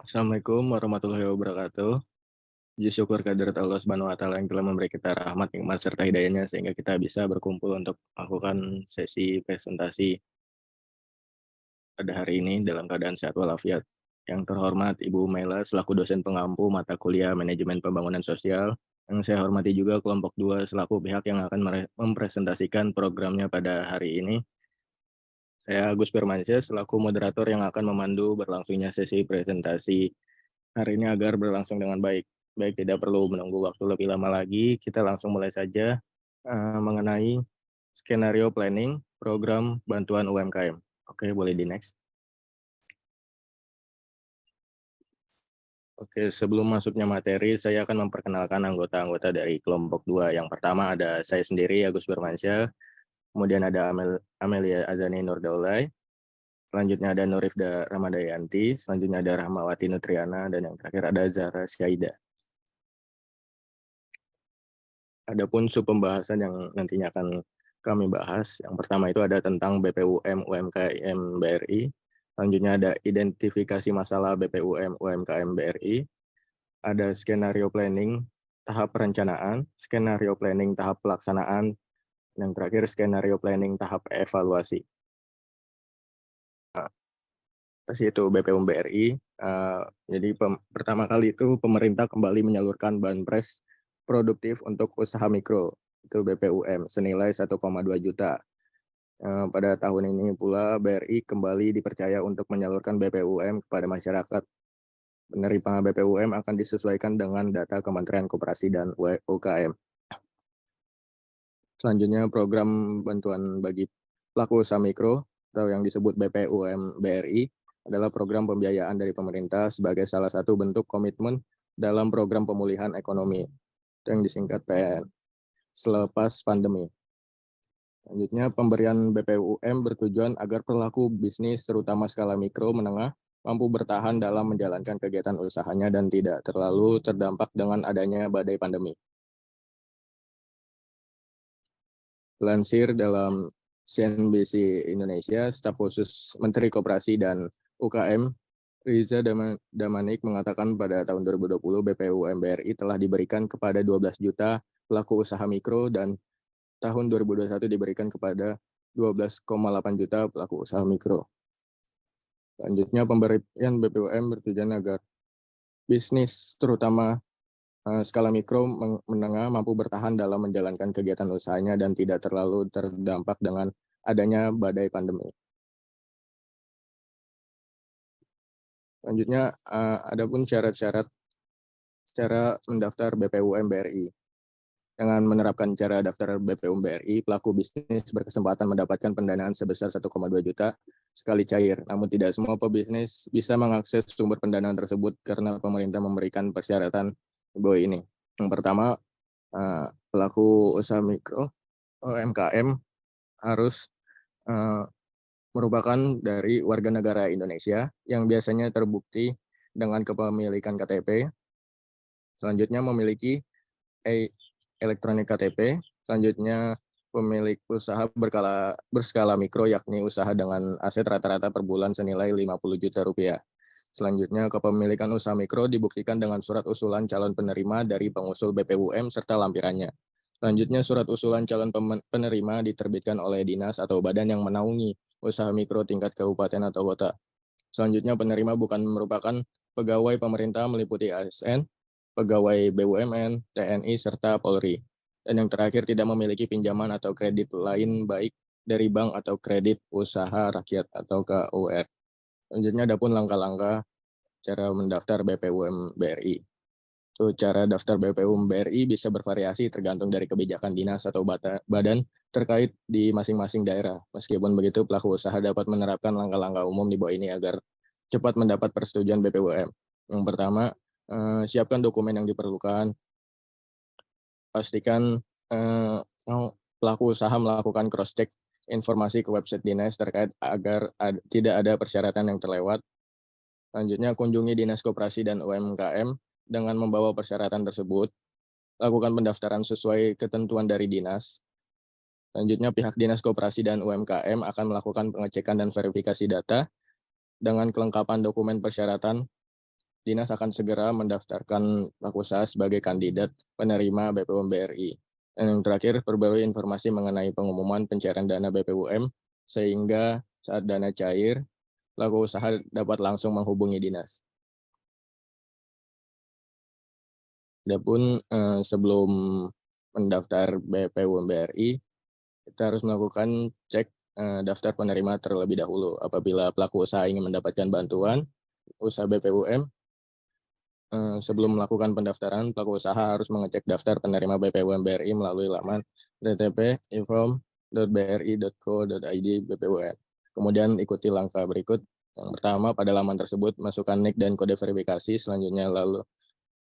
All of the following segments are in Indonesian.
Assalamualaikum warahmatullahi wabarakatuh. Puji syukur kehadirat Allah Subhanahu wa taala yang telah memberi kita rahmat, nikmat serta hidayahnya sehingga kita bisa berkumpul untuk melakukan sesi presentasi pada hari ini dalam keadaan sehat walafiat. Yang terhormat Ibu Mela selaku dosen pengampu mata kuliah Manajemen Pembangunan Sosial. Yang saya hormati juga kelompok 2 selaku pihak yang akan mempresentasikan programnya pada hari ini. Saya Agus Firmansyah selaku moderator yang akan memandu berlangsungnya sesi presentasi hari ini agar berlangsung dengan baik. Baik, tidak perlu menunggu waktu lebih lama lagi, kita langsung mulai saja mengenai skenario planning program bantuan UMKM. Oke, boleh di next. Oke, sebelum masuknya materi, saya akan memperkenalkan anggota-anggota dari kelompok 2. Yang pertama ada saya sendiri, Agus Firmansyah, kemudian ada Amelia Azani Nurdaulay, selanjutnya ada Nurifda Ramadayanti, selanjutnya ada Rahmawati Nutriana, dan yang terakhir ada Zahra Syaida. Adapun sub pembahasan yang nantinya akan kami bahas, yang pertama itu ada tentang BPUM UMKM BRI, selanjutnya ada identifikasi masalah BPUM UMKM BRI, ada skenario planning tahap perencanaan, skenario planning tahap pelaksanaan, yang terakhir skenario planning tahap evaluasi. Itu BPUM BRI. Jadi pertama kali itu pemerintah kembali menyalurkan banpres produktif untuk usaha mikro, itu BPUM, senilai 1,2 juta. Pada tahun ini pula BRI kembali dipercaya untuk menyalurkan BPUM kepada masyarakat. Penerima BPUM akan disesuaikan dengan data Kementerian Koperasi dan UKM. Selanjutnya program bantuan bagi pelaku usaha mikro atau yang disebut BPUM BRI adalah program pembiayaan dari pemerintah sebagai salah satu bentuk komitmen dalam program pemulihan ekonomi, yang disingkat PN, selepas pandemi. Selanjutnya, pemberian BPUM bertujuan agar pelaku bisnis, terutama skala mikro menengah, mampu bertahan dalam menjalankan kegiatan usahanya dan tidak terlalu terdampak dengan adanya badai pandemi. Lansir dalam CNBC Indonesia, staf khusus Menteri Koperasi dan UKM, Riza Damanik mengatakan pada tahun 2020 BPUM BRI telah diberikan kepada 12 juta pelaku usaha mikro dan tahun 2021 diberikan kepada 12,8 juta pelaku usaha mikro. Selanjutnya, pemberian BPUM bertujuan agar bisnis, terutama skala mikro menengah, mampu bertahan dalam menjalankan kegiatan usahanya dan tidak terlalu terdampak dengan adanya badai pandemi. Selanjutnya, adapun syarat-syarat cara mendaftar BPUM BRI. Dengan menerapkan cara daftar BPUM BRI, pelaku bisnis berkesempatan mendapatkan pendanaan sebesar 1,2 juta sekali cair. Namun tidak semua pebisnis bisa mengakses sumber pendanaan tersebut karena pemerintah memberikan persyaratan ini. Yang pertama, pelaku usaha mikro UMKM harus merupakan dari warga negara Indonesia yang biasanya terbukti dengan kepemilikan KTP. Selanjutnya memiliki elektronik KTP. Selanjutnya pemilik usaha berskala mikro, yakni usaha dengan aset rata-rata per bulan senilai 50 juta rupiah. Selanjutnya, kepemilikan usaha mikro dibuktikan dengan surat usulan calon penerima dari pengusul BPUM serta lampirannya. Selanjutnya, surat usulan calon penerima diterbitkan oleh dinas atau badan yang menaungi usaha mikro tingkat kabupaten atau kota. Selanjutnya, penerima bukan merupakan pegawai pemerintah meliputi ASN, pegawai BUMN, TNI, serta Polri. Dan yang terakhir, tidak memiliki pinjaman atau kredit lain baik dari bank atau kredit usaha rakyat atau KUR. Selanjutnya, adapun langkah-langkah cara mendaftar BPUM BRI. Cara daftar BPUM BRI bisa bervariasi tergantung dari kebijakan dinas atau badan terkait di masing-masing daerah. Meskipun begitu, pelaku usaha dapat menerapkan langkah-langkah umum di bawah ini agar cepat mendapat persetujuan BPUM. Yang pertama, siapkan dokumen yang diperlukan. Pastikan pelaku usaha melakukan cross-check informasi ke website dinas terkait agar tidak ada persyaratan yang terlewat. Selanjutnya, kunjungi Dinas Koperasi dan UMKM dengan membawa persyaratan tersebut. Lakukan pendaftaran sesuai ketentuan dari dinas. Selanjutnya, pihak Dinas Koperasi dan UMKM akan melakukan pengecekan dan verifikasi data dengan kelengkapan dokumen persyaratan Dinas akan segera mendaftarkan pelaku usaha sebagai kandidat penerima BPUM BRI. Dan yang terakhir, perbarui informasi mengenai pengumuman pencairan dana BPUM, sehingga saat dana cair, pelaku usaha dapat langsung menghubungi dinas. Adapun sebelum mendaftar BPUM BRI, kita harus melakukan cek daftar penerima terlebih dahulu. Apabila pelaku usaha ingin mendapatkan bantuan usaha BPUM, sebelum melakukan pendaftaran, pelaku usaha harus mengecek daftar penerima BPUM BRI melalui laman http://inform.bri.co.id BPUM. Kemudian ikuti langkah berikut. Yang pertama, pada laman tersebut, masukkan NIK dan kode verifikasi. Selanjutnya, lalu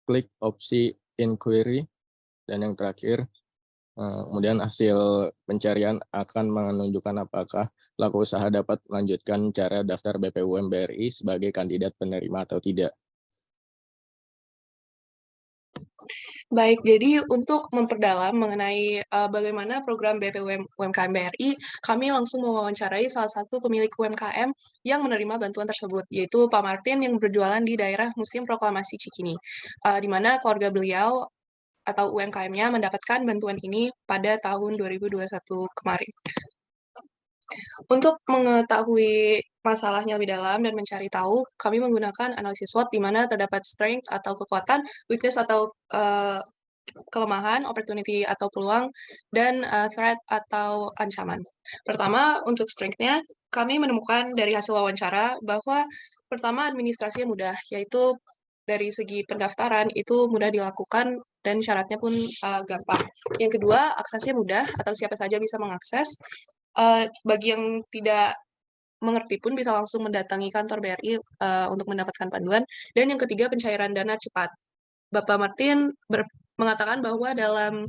klik opsi inquiry. Dan yang terakhir, kemudian hasil pencarian akan menunjukkan apakah pelaku usaha dapat melanjutkan cara daftar BPUM BRI sebagai kandidat penerima atau tidak. Baik, jadi untuk memperdalam mengenai bagaimana program BPUM UMKM BRI, kami langsung mewawancarai salah satu pemilik UMKM yang menerima bantuan tersebut, yaitu Pak Martin yang berjualan di daerah Museum Proklamasi Cikini, di mana keluarga beliau atau UMKM-nya mendapatkan bantuan ini pada tahun 2021 kemarin. Untuk mengetahui masalahnya lebih dalam dan mencari tahu, kami menggunakan analisis SWOT di mana terdapat strength atau kekuatan, weakness atau kelemahan, opportunity atau peluang, dan threat atau ancaman. Pertama, untuk strength-nya, kami menemukan dari hasil wawancara bahwa pertama administrasinya mudah, yaitu dari segi pendaftaran itu mudah dilakukan dan syaratnya pun gampang. Yang kedua, aksesnya mudah atau siapa saja bisa mengakses. Bagi yang tidak mengerti pun bisa langsung mendatangi kantor BRI untuk mendapatkan panduan. Dan yang ketiga, pencairan dana cepat. Bapak Martin mengatakan bahwa dalam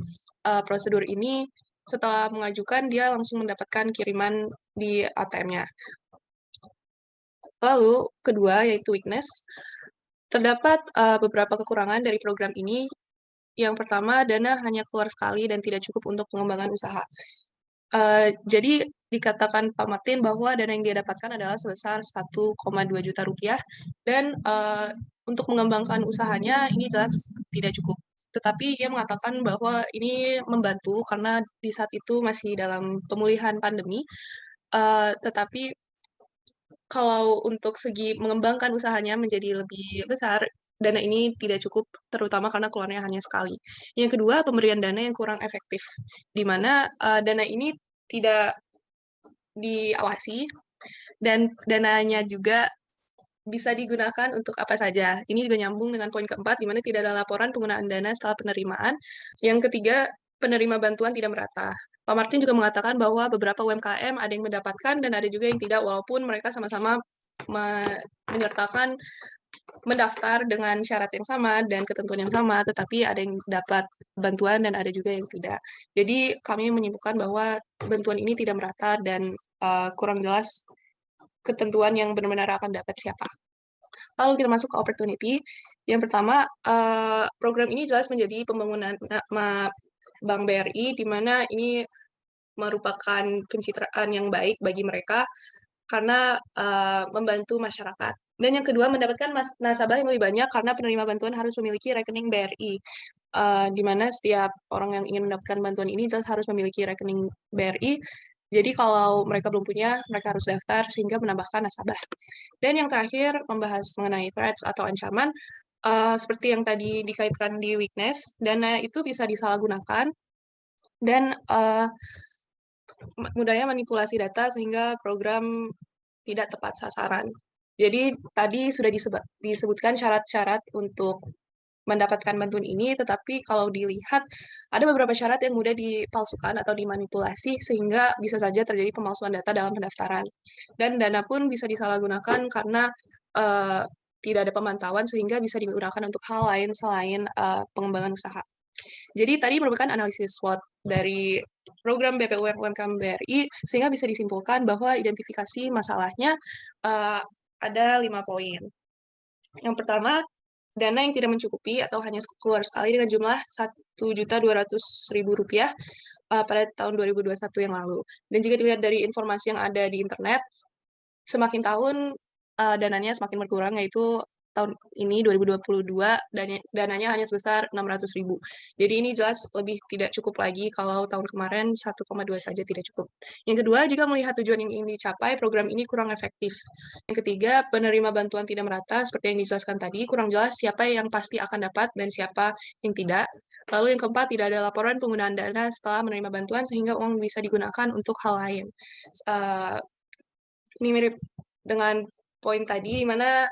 prosedur ini setelah mengajukan dia langsung mendapatkan kiriman di ATM-nya. Lalu kedua yaitu weakness. Terdapat beberapa kekurangan dari program ini. Yang pertama, dana hanya keluar sekali dan tidak cukup untuk pengembangan usaha. Jadi dikatakan Pak Martin bahwa dana yang dia dapatkan adalah sebesar 1,2 juta rupiah dan untuk mengembangkan usahanya ini jelas tidak cukup. Tetapi ia mengatakan bahwa ini membantu karena di saat itu masih dalam pemulihan pandemi. Tetapi kalau untuk segi mengembangkan usahanya menjadi lebih besar, dana ini tidak cukup, terutama karena keluarnya hanya sekali. Yang kedua, pemberian dana yang kurang efektif, di mana dana ini tidak diawasi, dan dananya juga bisa digunakan untuk apa saja. Ini juga nyambung dengan poin keempat, di mana tidak ada laporan penggunaan dana setelah penerimaan. Yang ketiga, penerima bantuan tidak merata. Pak Martin juga mengatakan bahwa beberapa UMKM ada yang mendapatkan dan ada juga yang tidak, walaupun mereka sama-sama menyertakan mendaftar dengan syarat yang sama dan ketentuan yang sama, tetapi ada yang dapat bantuan dan ada juga yang tidak. Jadi kami menyimpulkan bahwa bantuan ini tidak merata dan kurang jelas ketentuan yang benar-benar akan dapat siapa. Lalu kita masuk ke opportunity. Yang pertama, program ini jelas menjadi pembangunan Bank BRI, di mana ini merupakan pencitraan yang baik bagi mereka karena membantu masyarakat. Dan yang kedua, mendapatkan nasabah yang lebih banyak karena penerima bantuan harus memiliki rekening BRI, di mana setiap orang yang ingin mendapatkan bantuan ini jelas harus memiliki rekening BRI. Jadi kalau mereka belum punya, mereka harus daftar sehingga menambahkan nasabah. Dan yang terakhir, membahas mengenai threats atau ancaman, seperti yang tadi dikaitkan di weakness, dana itu bisa disalahgunakan dan mudahnya manipulasi data sehingga program tidak tepat sasaran. Jadi tadi sudah disebutkan syarat-syarat untuk mendapatkan bantuan ini, tetapi kalau dilihat ada beberapa syarat yang mudah dipalsukan atau dimanipulasi sehingga bisa saja terjadi pemalsuan data dalam pendaftaran. Dan dana pun bisa disalahgunakan karena tidak ada pemantauan sehingga bisa digunakan untuk hal lain selain pengembangan usaha. Jadi tadi merupakan analisis SWOT dari program BPUM UMKM BRI sehingga bisa disimpulkan bahwa identifikasi masalahnya ada 5 poin. Yang pertama, dana yang tidak mencukupi atau hanya keluar sekali dengan jumlah Rp1.200.000 pada tahun 2021 yang lalu. Dan jika dilihat dari informasi yang ada di internet, semakin tahun dananya semakin berkurang, yaitu tahun ini 2022 dananya hanya sebesar 600.000. Jadi ini jelas lebih tidak cukup lagi kalau tahun kemarin 1,2 saja tidak cukup. Yang kedua, jika melihat tujuan yang ingin dicapai, program ini kurang efektif. Yang ketiga, penerima bantuan tidak merata, seperti yang dijelaskan tadi, kurang jelas siapa yang pasti akan dapat dan siapa yang tidak. Lalu yang keempat, tidak ada laporan penggunaan dana setelah menerima bantuan sehingga uang bisa digunakan untuk hal lain. Ini mirip dengan poin tadi, di mana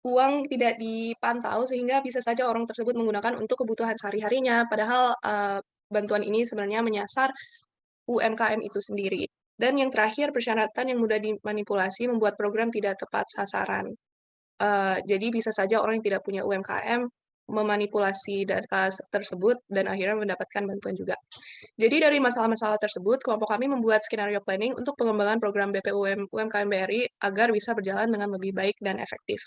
uang tidak dipantau sehingga bisa saja orang tersebut menggunakan untuk kebutuhan sehari-harinya, padahal bantuan ini sebenarnya menyasar UMKM itu sendiri. Dan yang terakhir, persyaratan yang mudah dimanipulasi membuat program tidak tepat sasaran. Jadi bisa saja orang yang tidak punya UMKM memanipulasi data tersebut dan akhirnya mendapatkan bantuan juga. Jadi dari masalah-masalah tersebut, kelompok kami membuat skenario planning untuk pengembangan program BPUM UMKM BRI agar bisa berjalan dengan lebih baik dan efektif.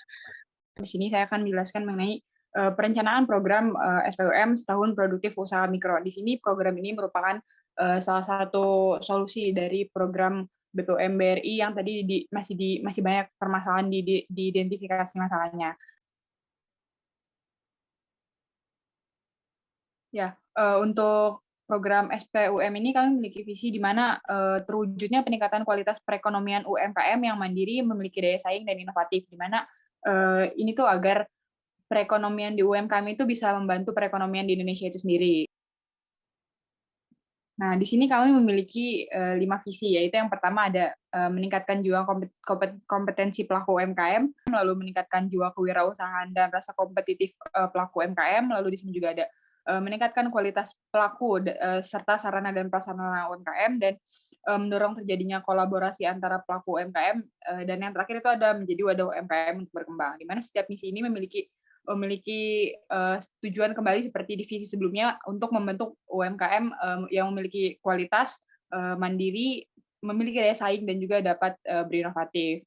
Di sini saya akan menjelaskan mengenai perencanaan program SPUM Setahun Produktif Usaha Mikro. Di sini program ini merupakan salah satu solusi dari program BPUM BRI yang tadi masih banyak permasalahan diidentifikasi masalahnya. Ya, untuk program SPUM ini kami memiliki visi di mana terwujudnya peningkatan kualitas perekonomian UMKM yang mandiri, memiliki daya saing dan inovatif, di mana ini tuh agar perekonomian di UMKM itu bisa membantu perekonomian di Indonesia itu sendiri. Nah, di sini kami memiliki 5 visi, yaitu yang pertama ada meningkatkan jiwa kompetensi pelaku UMKM, lalu meningkatkan jiwa kewirausahaan dan rasa kompetitif pelaku UMKM, lalu di sini juga ada meningkatkan kualitas pelaku serta sarana dan prasarana UMKM, dan mendorong terjadinya kolaborasi antara pelaku UMKM, dan yang terakhir itu ada menjadi wadah UMKM untuk berkembang, di mana setiap misi ini memiliki tujuan kembali seperti divisi sebelumnya untuk membentuk UMKM yang memiliki kualitas, mandiri, memiliki daya saing, dan juga dapat berinovatif.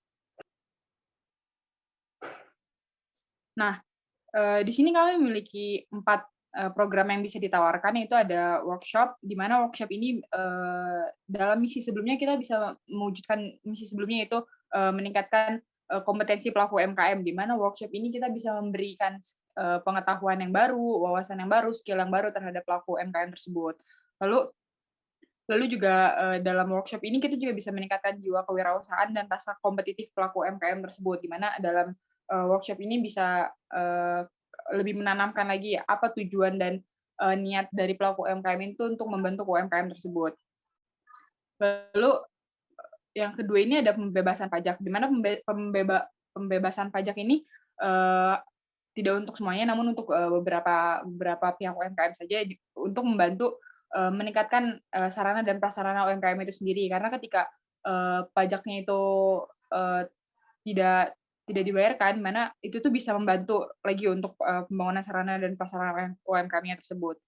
Nah, di sini kami memiliki 4 program yang bisa ditawarkan, yaitu ada workshop, di mana workshop ini dalam misi sebelumnya kita bisa mewujudkan misi sebelumnya, yaitu meningkatkan kompetensi pelaku UMKM, di mana workshop ini kita bisa memberikan pengetahuan yang baru, wawasan yang baru, skill yang baru terhadap pelaku UMKM tersebut. Lalu juga dalam workshop ini kita juga bisa meningkatkan jiwa kewirausahaan dan rasa kompetitif pelaku UMKM tersebut, di mana dalam workshop ini bisa lebih menanamkan lagi apa tujuan dan niat dari pelaku UMKM itu untuk membentuk UMKM tersebut. Lalu yang kedua ini ada pembebasan pajak, di mana pembebasan pajak ini tidak untuk semuanya, namun untuk beberapa pihak UMKM saja, untuk membantu meningkatkan sarana dan prasarana UMKM itu sendiri. Karena ketika pajaknya itu tidak dibayarkan, mana itu tuh bisa membantu lagi untuk pembangunan sarana dan prasarana UMKM-nya tersebut.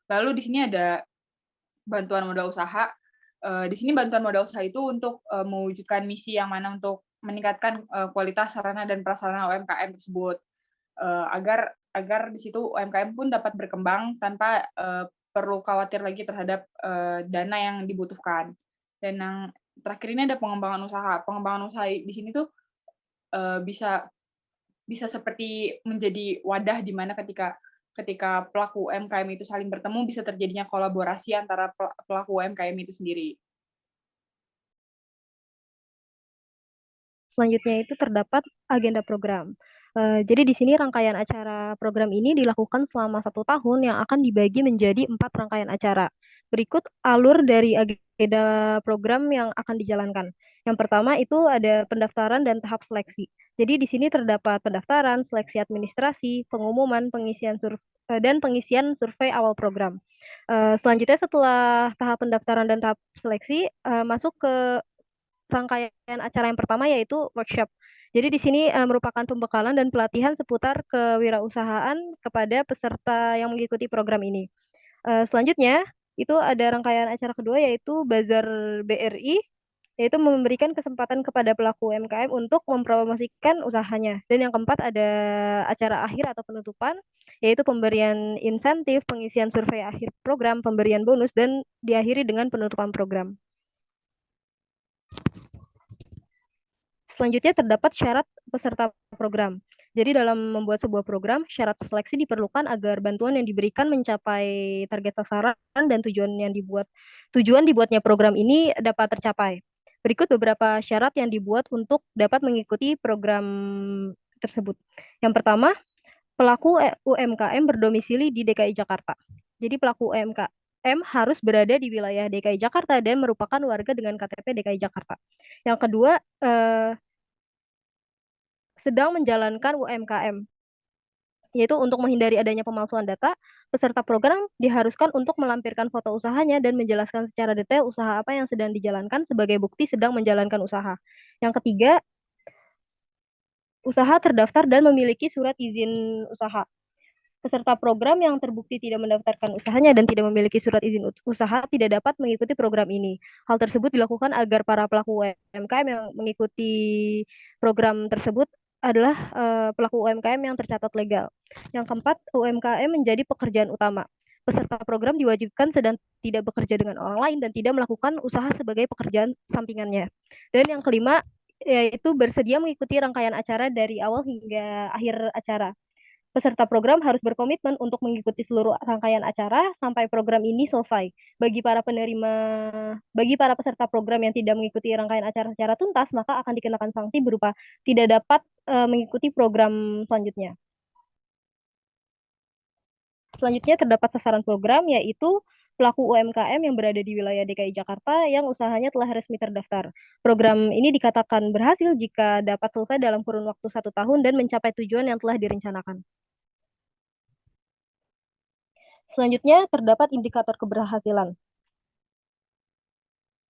Lalu di sini ada bantuan modal usaha. Di sini bantuan modal usaha itu untuk mewujudkan misi yang mana untuk meningkatkan kualitas sarana dan prasarana UMKM tersebut, agar di situ UMKM pun dapat berkembang tanpa perlu khawatir lagi terhadap dana yang dibutuhkan. Dan yang terakhir ini ada pengembangan usaha. Pengembangan usaha di sini tuh bisa seperti menjadi wadah di mana ketika pelaku UMKM itu saling bertemu, bisa terjadinya kolaborasi antara pelaku UMKM itu sendiri. Selanjutnya itu terdapat agenda program. Jadi di sini rangkaian acara program ini dilakukan selama 1 tahun yang akan dibagi menjadi 4 rangkaian acara. Berikut alur dari agenda program yang akan dijalankan. Yang pertama itu ada pendaftaran dan tahap seleksi. Jadi di sini terdapat pendaftaran, seleksi administrasi, pengumuman, dan pengisian survei awal program. Selanjutnya setelah tahap pendaftaran dan tahap seleksi, masuk ke rangkaian acara yang pertama yaitu workshop. Jadi di sini merupakan pembekalan dan pelatihan seputar kewirausahaan kepada peserta yang mengikuti program ini. Selanjutnya itu ada rangkaian acara kedua yaitu Bazar BRI, yaitu memberikan kesempatan kepada pelaku UMKM untuk mempromosikan usahanya. Dan yang keempat ada acara akhir atau penutupan, yaitu pemberian insentif, pengisian survei akhir program, pemberian bonus, dan diakhiri dengan penutupan program. Selanjutnya terdapat syarat peserta program. Jadi dalam membuat sebuah program, syarat seleksi diperlukan agar bantuan yang diberikan mencapai target sasaran dan tujuan dibuatnya program ini dapat tercapai. Berikut beberapa syarat yang dibuat untuk dapat mengikuti program tersebut. Yang pertama, pelaku UMKM berdomisili di DKI Jakarta. Jadi pelaku UMKM harus berada di wilayah DKI Jakarta dan merupakan warga dengan KTP DKI Jakarta. Yang kedua, sedang menjalankan UMKM, yaitu untuk menghindari adanya pemalsuan data, peserta program diharuskan untuk melampirkan foto usahanya dan menjelaskan secara detail usaha apa yang sedang dijalankan sebagai bukti sedang menjalankan usaha. Yang ketiga, usaha terdaftar dan memiliki surat izin usaha. Peserta program yang terbukti tidak mendaftarkan usahanya dan tidak memiliki surat izin usaha tidak dapat mengikuti program ini. Hal tersebut dilakukan agar para pelaku UMKM yang mengikuti program tersebut adalah pelaku UMKM yang tercatat legal. Yang keempat, UMKM menjadi pekerjaan utama. Peserta program diwajibkan sedang tidak bekerja dengan orang lain dan tidak melakukan usaha sebagai pekerjaan sampingannya. Dan yang kelima, yaitu bersedia mengikuti rangkaian acara dari awal hingga akhir acara. Peserta program harus berkomitmen untuk mengikuti seluruh rangkaian acara sampai program ini selesai. Bagi para peserta program yang tidak mengikuti rangkaian acara secara tuntas, maka akan dikenakan sanksi berupa tidak dapat mengikuti program selanjutnya. Selanjutnya terdapat sasaran program, yaitu pelaku UMKM yang berada di wilayah DKI Jakarta yang usahanya telah resmi terdaftar. Program ini dikatakan berhasil jika dapat selesai dalam kurun waktu 1 tahun dan mencapai tujuan yang telah direncanakan. Selanjutnya, terdapat indikator keberhasilan.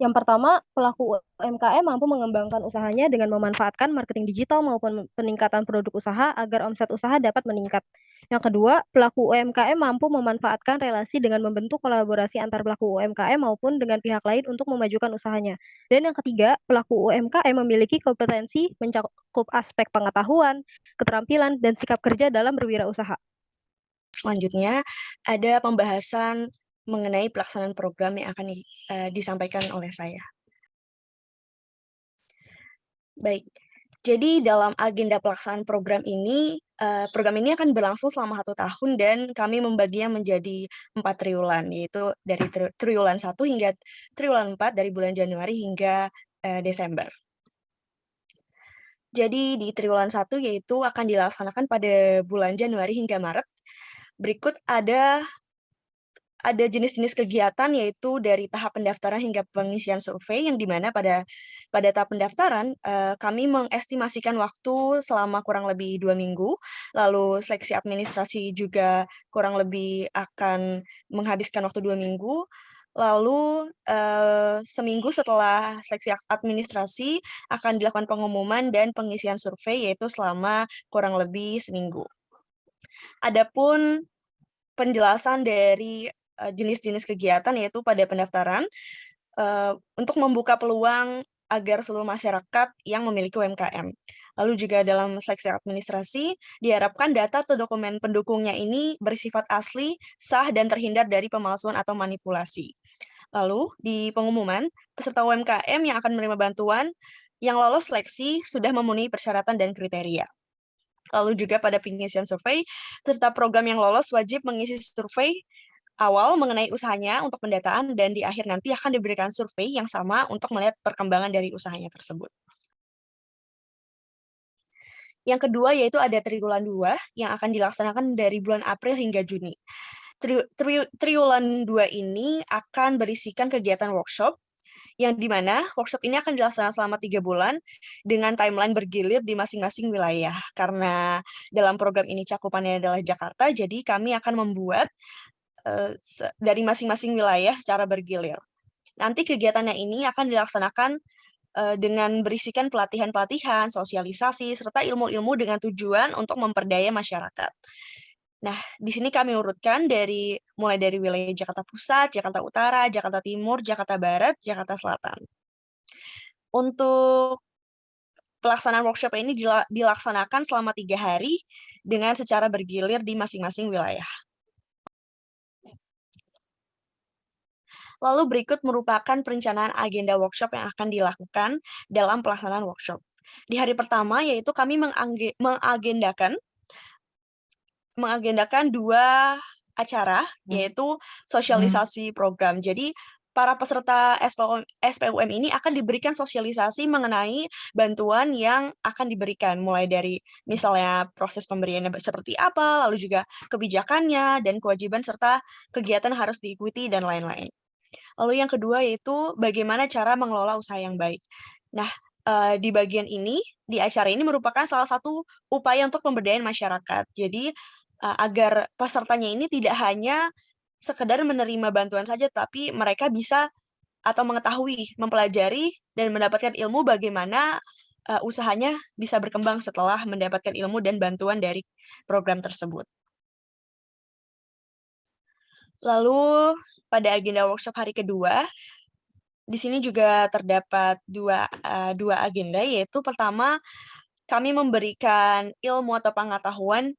Yang pertama, pelaku UMKM mampu mengembangkan usahanya dengan memanfaatkan marketing digital maupun peningkatan produk usaha agar omset usaha dapat meningkat. Yang kedua, pelaku UMKM mampu memanfaatkan relasi dengan membentuk kolaborasi antar pelaku UMKM maupun dengan pihak lain untuk memajukan usahanya. Dan yang ketiga, pelaku UMKM memiliki kompetensi mencakup aspek pengetahuan, keterampilan, dan sikap kerja dalam berwirausaha. Selanjutnya, ada pembahasan mengenai pelaksanaan program yang akan disampaikan oleh saya. Baik, jadi dalam agenda pelaksanaan program ini akan berlangsung selama 1 tahun dan kami membaginya menjadi 4 triwulan, yaitu dari triwulan 1 hingga triwulan 4 dari bulan Januari hingga Desember. Jadi di triwulan 1 yaitu akan dilaksanakan pada bulan Januari hingga Maret. Berikut ada jenis-jenis kegiatan yaitu dari tahap pendaftaran hingga pengisian survei yang dimana pada tahap pendaftaran kami mengestimasikan waktu selama kurang lebih 2 minggu, lalu seleksi administrasi juga kurang lebih akan menghabiskan waktu 2 minggu, lalu seminggu setelah seleksi administrasi akan dilakukan pengumuman dan pengisian survei yaitu selama kurang lebih seminggu. Adapun penjelasan dari jenis-jenis kegiatan yaitu pada pendaftaran untuk membuka peluang agar seluruh masyarakat yang memiliki UMKM. Lalu juga dalam seleksi administrasi, diharapkan data atau dokumen pendukungnya ini bersifat asli, sah, dan terhindar dari pemalsuan atau manipulasi. Lalu di pengumuman, peserta UMKM yang akan menerima bantuan yang lolos seleksi sudah memenuhi persyaratan dan kriteria. Lalu juga pada pengisian survei, peserta program yang lolos wajib mengisi survei awal mengenai usahanya untuk pendataan dan di akhir nanti akan diberikan survei yang sama untuk melihat perkembangan dari usahanya tersebut. Yang kedua yaitu ada triwulan 2 yang akan dilaksanakan dari bulan April hingga Juni. Triwulan 2 ini akan berisikan kegiatan workshop yang dimana workshop ini akan dilaksanakan selama 3 bulan dengan timeline bergilir di masing-masing wilayah. Karena dalam program ini cakupannya adalah Jakarta, jadi kami akan membuat dari masing-masing wilayah secara bergilir. Nanti kegiatannya ini akan dilaksanakan dengan berisikan pelatihan-pelatihan, sosialisasi, serta ilmu-ilmu dengan tujuan untuk memperdaya masyarakat. Nah, di sini kami urutkan mulai dari wilayah Jakarta Pusat, Jakarta Utara, Jakarta Timur, Jakarta Barat, Jakarta Selatan. Untuk pelaksanaan workshop ini dilaksanakan selama 3 hari dengan secara bergilir di masing-masing wilayah. Lalu berikut merupakan perencanaan agenda workshop yang akan dilakukan dalam pelaksanaan workshop. Di hari pertama yaitu kami mengagendakan 2 acara, yaitu sosialisasi program. Jadi, para peserta SPUM ini akan diberikan sosialisasi mengenai bantuan yang akan diberikan, mulai dari misalnya proses pemberiannya seperti apa, lalu juga kebijakannya, dan kewajiban serta kegiatan harus diikuti, dan lain-lain. Lalu yang kedua yaitu bagaimana cara mengelola usaha yang baik. Nah, di bagian ini, di acara ini merupakan salah satu upaya untuk pemberdayaan masyarakat. Jadi, agar pesertanya ini tidak hanya sekedar menerima bantuan saja, tapi mereka bisa atau mengetahui, mempelajari, dan mendapatkan ilmu bagaimana usahanya bisa berkembang setelah mendapatkan ilmu dan bantuan dari program tersebut. Lalu pada agenda workshop hari kedua, di sini juga terdapat dua agenda, yaitu pertama, kami memberikan ilmu atau pengetahuan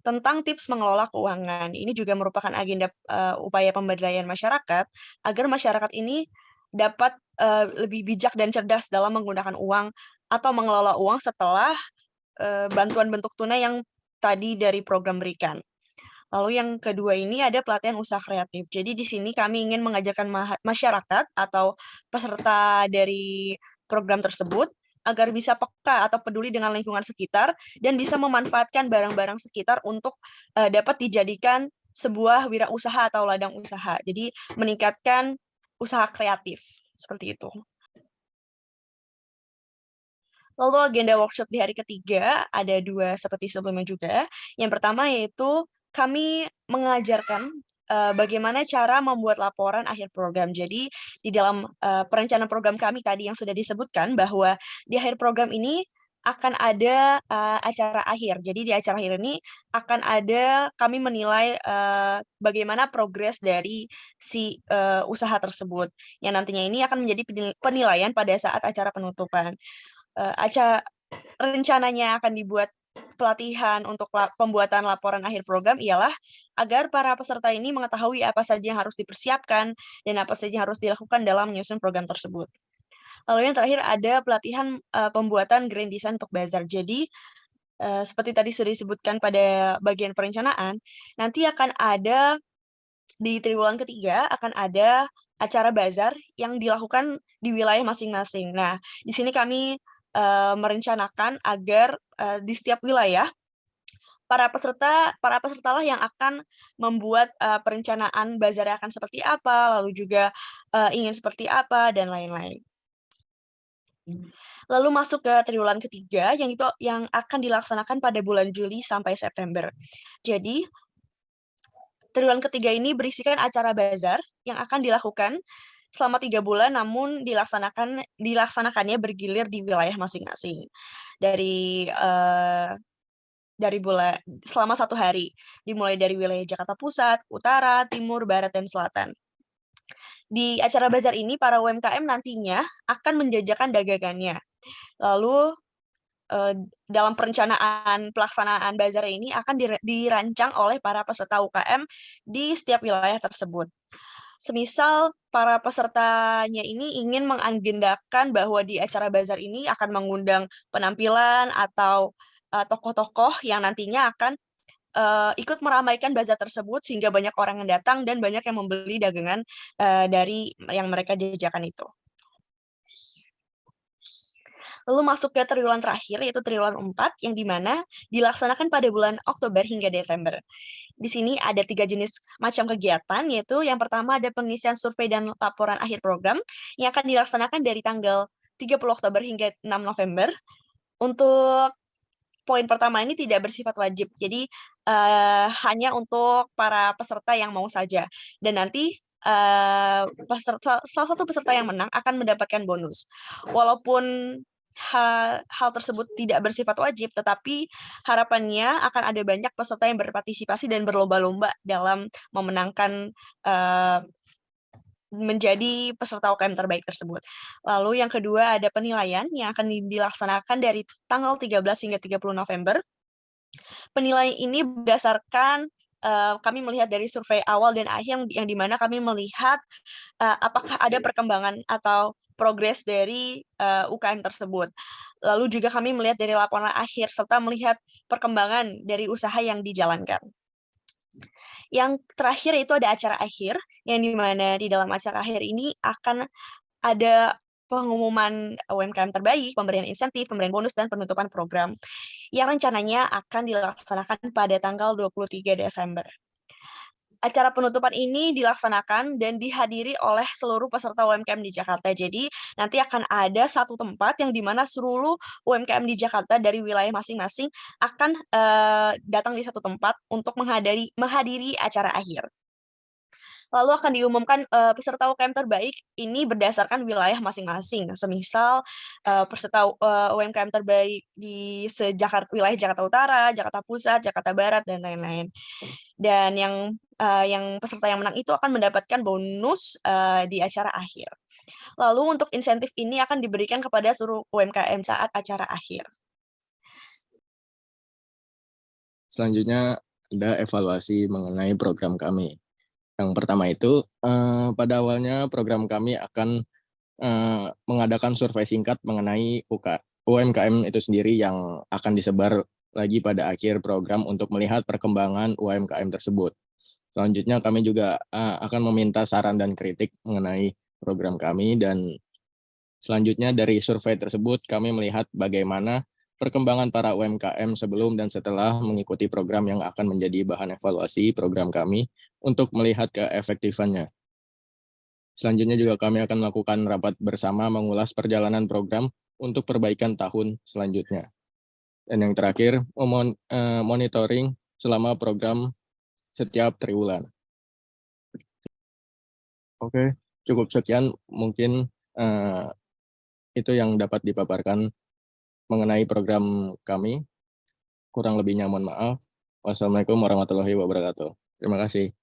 tentang tips mengelola keuangan. Ini juga merupakan agenda upaya pemberdayaan masyarakat, agar masyarakat ini dapat lebih bijak dan cerdas dalam menggunakan uang atau mengelola uang setelah bantuan bentuk tunai yang tadi dari program berikan. Lalu yang kedua ini ada pelatihan usaha kreatif. Jadi di sini kami ingin mengajarkan masyarakat atau peserta dari program tersebut agar bisa peka atau peduli dengan lingkungan sekitar dan bisa memanfaatkan barang-barang sekitar untuk dapat dijadikan sebuah wirausaha atau ladang usaha. Jadi meningkatkan usaha kreatif, seperti itu. Lalu agenda workshop di hari ketiga ada 2 seperti sebelumnya juga. Yang pertama yaitu kami mengajarkan bagaimana cara membuat laporan akhir program. Jadi di dalam perencanaan program kami tadi yang sudah disebutkan bahwa di akhir program ini akan ada acara akhir. Jadi di acara akhir ini akan ada kami menilai bagaimana progres dari si usaha tersebut. Yang nantinya ini akan menjadi penilaian pada saat acara penutupan. Rencananya akan dibuat pelatihan untuk pembuatan laporan akhir program ialah agar para peserta ini mengetahui apa saja yang harus dipersiapkan dan apa saja yang harus dilakukan dalam menyusun program tersebut. Lalu yang terakhir ada pelatihan pembuatan grand design untuk bazar. Jadi seperti tadi sudah disebutkan pada bagian perencanaan, nanti akan ada di triwulan ketiga akan ada acara bazar yang dilakukan di wilayah masing-masing. Nah, di sini kami merencanakan agar di setiap wilayah para pesertalah yang akan membuat perencanaan bazarnya akan seperti apa, lalu juga ingin seperti apa, dan lain-lain. Lalu masuk ke triwulan ketiga yang akan dilaksanakan pada bulan Juli sampai September. Jadi triwulan ketiga ini berisikan acara bazar yang akan dilakukan selama 3 bulan, namun dilaksanakannya bergilir di wilayah masing-masing. Dari selama 1 hari, dimulai dari wilayah Jakarta Pusat, Utara, Timur, Barat, dan Selatan. Di acara bazar ini, para UMKM nantinya akan menjajakan dagangannya. Lalu dalam perencanaan pelaksanaan bazar ini akan dirancang oleh para peserta UKM di setiap wilayah tersebut. Semisal para pesertanya ini ingin mengagendakan bahwa di acara bazar ini akan mengundang penampilan atau tokoh-tokoh yang nantinya akan ikut meramaikan bazar tersebut sehingga banyak orang yang datang dan banyak yang membeli dagangan dari yang mereka jajakan itu. Lalu masuk ke triwulan terakhir, yaitu triwulan 4, yang dimana dilaksanakan pada bulan Oktober hingga Desember. Di sini ada 3 jenis macam kegiatan, yaitu yang pertama ada pengisian survei dan laporan akhir program, yang akan dilaksanakan dari tanggal 30 Oktober hingga 6 November. Untuk poin pertama ini tidak bersifat wajib, jadi hanya untuk para peserta yang mau saja. Dan nanti salah satu peserta yang menang akan mendapatkan bonus. Walaupun hal tersebut tidak bersifat wajib, tetapi harapannya akan ada banyak peserta yang berpartisipasi dan berlomba-lomba dalam memenangkan menjadi peserta UKM terbaik tersebut. Lalu yang kedua ada penilaian yang akan dilaksanakan dari tanggal 13 hingga 30 November. Penilaian ini berdasarkan kami melihat dari survei awal dan akhir yang dimana kami melihat apakah ada perkembangan atau progres dari UKM tersebut. Lalu juga kami melihat dari laporan akhir serta melihat perkembangan dari usaha yang dijalankan. Yang terakhir itu ada acara akhir, yang di mana di dalam acara akhir ini akan ada pengumuman UMKM terbaik, pemberian insentif, pemberian bonus, dan penutupan program yang rencananya akan dilaksanakan pada tanggal 23 Desember. Acara penutupan ini dilaksanakan dan dihadiri oleh seluruh peserta UMKM di Jakarta. Jadi nanti akan ada satu tempat yang di mana seluruh UMKM di Jakarta dari wilayah masing-masing akan datang di satu tempat untuk menghadiri acara akhir. Lalu akan diumumkan peserta UMKM terbaik ini berdasarkan wilayah masing-masing. Semisal peserta UMKM terbaik di wilayah Jakarta Utara, Jakarta Pusat, Jakarta Barat, dan lain-lain. Dan yang peserta yang menang itu akan mendapatkan bonus di acara akhir. Lalu untuk insentif ini akan diberikan kepada seluruh UMKM saat acara akhir. Selanjutnya ada evaluasi mengenai program kami. Yang pertama itu, pada awalnya program kami akan mengadakan survei singkat mengenai UMKM itu sendiri yang akan disebar lagi pada akhir program untuk melihat perkembangan UMKM tersebut. Selanjutnya kami juga akan meminta saran dan kritik mengenai program kami, dan selanjutnya dari survei tersebut kami melihat bagaimana perkembangan para UMKM sebelum dan setelah mengikuti program yang akan menjadi bahan evaluasi program kami untuk melihat keefektifannya. Selanjutnya juga kami akan melakukan rapat bersama mengulas perjalanan program untuk perbaikan tahun selanjutnya. Dan yang terakhir, monitoring selama program setiap triwulan. Oke, cukup sekian mungkin itu yang dapat dipaparkan mengenai program kami. Kurang lebihnya mohon maaf. Wassalamualaikum warahmatullahi wabarakatuh. Terima kasih.